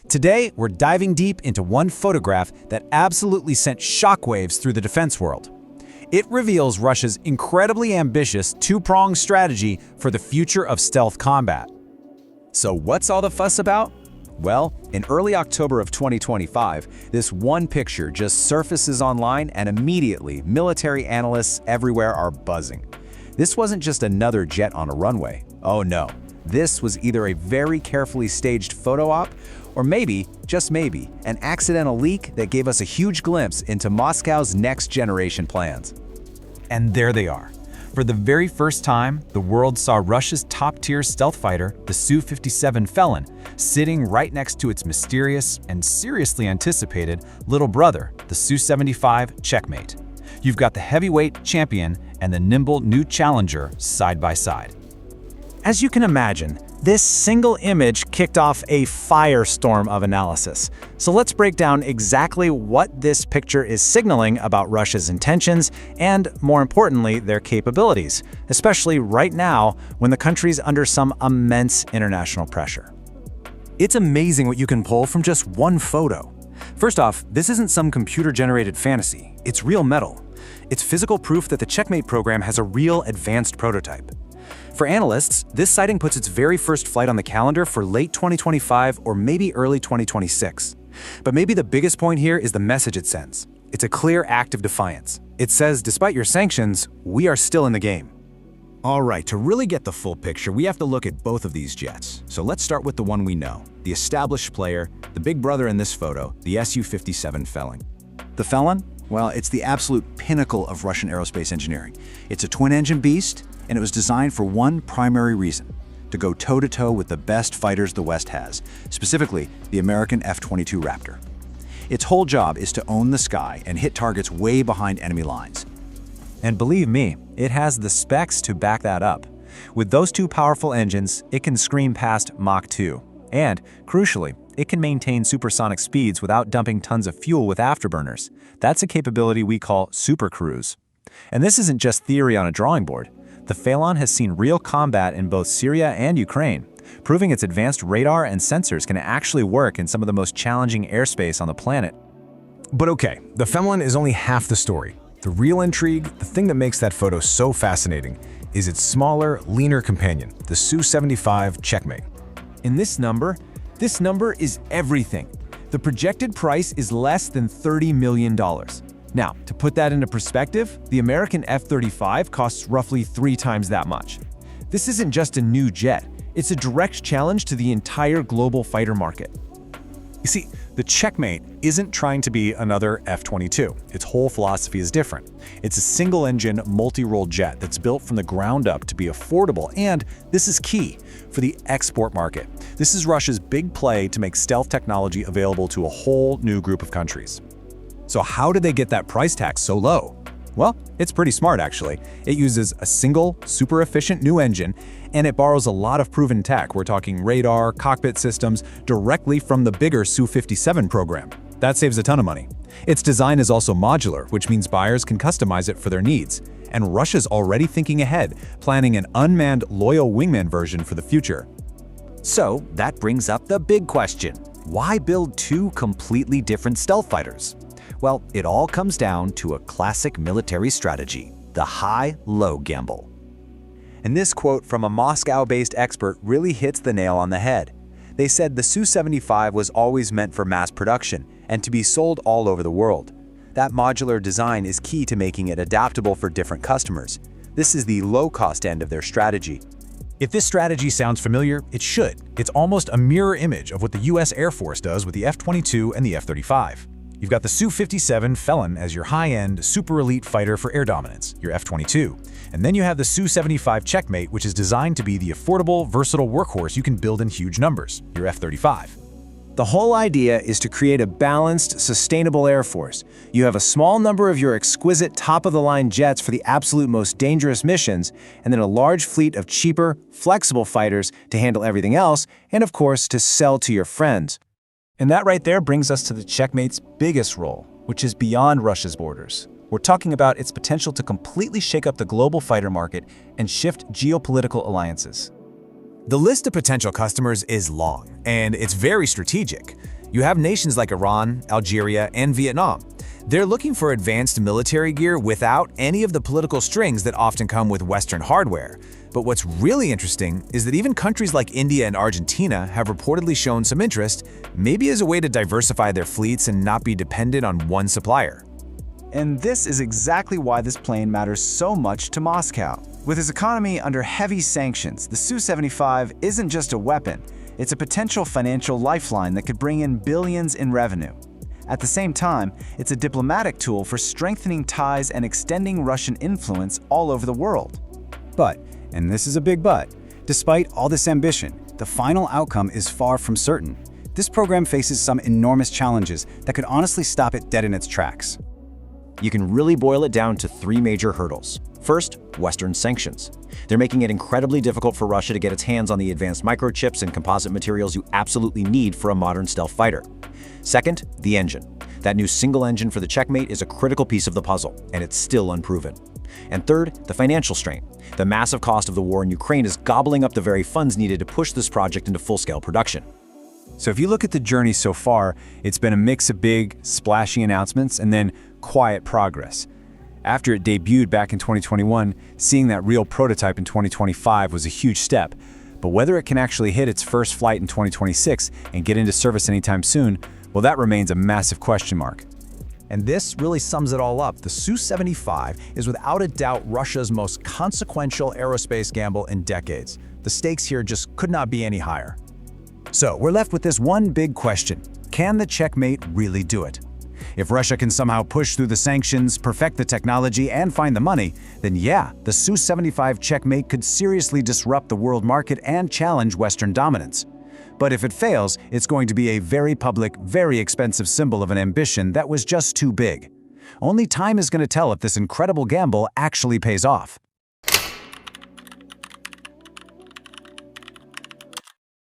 Today, we're diving deep into one photograph that absolutely sent shockwaves through the defense world. It reveals Russia's incredibly ambitious two-pronged strategy for the future of stealth combat. So what's all the fuss about? Well, in early October of 2025, this one picture just surfaces online and immediately military analysts everywhere are buzzing. This wasn't just another jet on a runway. Oh no, this was either a very carefully staged photo op or maybe, just maybe, an accidental leak that gave us a huge glimpse into Moscow's next-generation plans. And there they are. For the very first time, the world saw Russia's top-tier stealth fighter, the Su-75 Felon, sitting right next to its mysterious and seriously anticipated little brother, the Su-75 Checkmate. You've got the heavyweight champion and the nimble new challenger side by side. As you can imagine, this single image kicked off a firestorm of analysis. So let's break down exactly what this picture is signaling about Russia's intentions and, more importantly, their capabilities, especially right now when the country's under some immense international pressure. It's amazing what you can pull from just one photo. First off, this isn't some computer-generated fantasy. It's real metal. It's physical proof that the Checkmate program has a real advanced prototype. For analysts, this sighting puts its very first flight on the calendar for late 2025 or maybe early 2026. But maybe the biggest point here is the message it sends. It's a clear act of defiance. It says, despite your sanctions, we are still in the game. All right, to really get the full picture, we have to look at both of these jets. So let's start with the one we know, the established player, the big brother in this photo, the Su-57 Felon. The Felon? Well, it's the absolute pinnacle of Russian aerospace engineering. It's a twin-engine beast, and it was designed for one primary reason: to go toe-to-toe with the best fighters the West has, specifically the American F-22 Raptor. Its whole job is to own the sky and hit targets way behind enemy lines. And believe me, it has the specs to back that up. With those two powerful engines, it can scream past Mach 2. And, crucially, it can maintain supersonic speeds without dumping tons of fuel with afterburners. That's a capability we call supercruise. And this isn't just theory on a drawing board. The Felon has seen real combat in both Syria and Ukraine, proving its advanced radar and sensors can actually work in some of the most challenging airspace on the planet. But okay, the Felon is only half the story. The real intrigue, the thing that makes that photo so fascinating, is its smaller, leaner companion, the Su-75 Checkmate. And this number is everything. The projected price is less than $30 million. Now, to put that into perspective, the American F-35 costs roughly 3 times that much. This isn't just a new jet, it's a direct challenge to the entire global fighter market. You see, the Checkmate isn't trying to be another F-22. Its whole philosophy is different. It's a single-engine, multi-role jet that's built from the ground up to be affordable, and this is key for the export market. This is Russia's big play to make stealth technology available to a whole new group of countries. So how did they get that price tag so low? Well, it's pretty smart actually. It uses a single, super efficient new engine, and it borrows a lot of proven tech. We're talking radar, cockpit systems, directly from the bigger Su-57 program. That saves a ton of money. Its design is also modular, which means buyers can customize it for their needs. And Russia's already thinking ahead, planning an unmanned loyal wingman version for the future. So that brings up the big question. Why build two completely different stealth fighters? Well, it all comes down to a classic military strategy, the high-low gamble. And this quote from a Moscow-based expert really hits the nail on the head. They said the Su-75 was always meant for mass production and to be sold all over the world. That modular design is key to making it adaptable for different customers. This is the low-cost end of their strategy. If this strategy sounds familiar, it should. It's almost a mirror image of what the US Air Force does with the F-22 and the F-35. You've got the Su-57 Felon as your high-end, super-elite fighter for air dominance, your F-22. And then you have the Su-75 Checkmate, which is designed to be the affordable, versatile workhorse you can build in huge numbers, your F-35. The whole idea is to create a balanced, sustainable air force. You have a small number of your exquisite top-of-the-line jets for the absolute most dangerous missions, and then a large fleet of cheaper, flexible fighters to handle everything else, and of course, to sell to your friends. And that right there brings us to the Checkmate's biggest role, which is beyond Russia's borders. We're talking about its potential to completely shake up the global fighter market and shift geopolitical alliances. The list of potential customers is long, and it's very strategic. You have nations like Iran, Algeria, and Vietnam. They're looking for advanced military gear without any of the political strings that often come with Western hardware. But what's really interesting is that even countries like India and Argentina have reportedly shown some interest, maybe as a way to diversify their fleets and not be dependent on one supplier. And this is exactly why this plane matters so much to Moscow. With its economy under heavy sanctions, the Su-75 isn't just a weapon, it's a potential financial lifeline that could bring in billions in revenue. At the same time, it's a diplomatic tool for strengthening ties and extending Russian influence all over the world. But, and this is a big but, despite all this ambition, the final outcome is far from certain. This program faces some enormous challenges that could honestly stop it dead in its tracks. You can really boil it down to three major hurdles. First, Western sanctions. They're making it incredibly difficult for Russia to get its hands on the advanced microchips and composite materials you absolutely need for a modern stealth fighter. Second, the engine. That new single engine for the Checkmate is a critical piece of the puzzle, and it's still unproven. And third, the financial strain. The massive cost of the war in Ukraine is gobbling up the very funds needed to push this project into full-scale production. So if you look at the journey so far, it's been a mix of big, splashy announcements and then quiet progress. After it debuted back in 2021, seeing that real prototype in 2025 was a huge step. But whether it can actually hit its first flight in 2026 and get into service anytime soon, well, that remains a massive question mark. And this really sums it all up. The Su-75 is without a doubt Russia's most consequential aerospace gamble in decades. The stakes here just could not be any higher. So we're left with this one big question. Can the Checkmate really do it? If Russia can somehow push through the sanctions, perfect the technology, and find the money, then yeah, the Su-75 Checkmate could seriously disrupt the world market and challenge Western dominance. But if it fails, it's going to be a very public, very expensive symbol of an ambition that was just too big. Only time is going to tell if this incredible gamble actually pays off.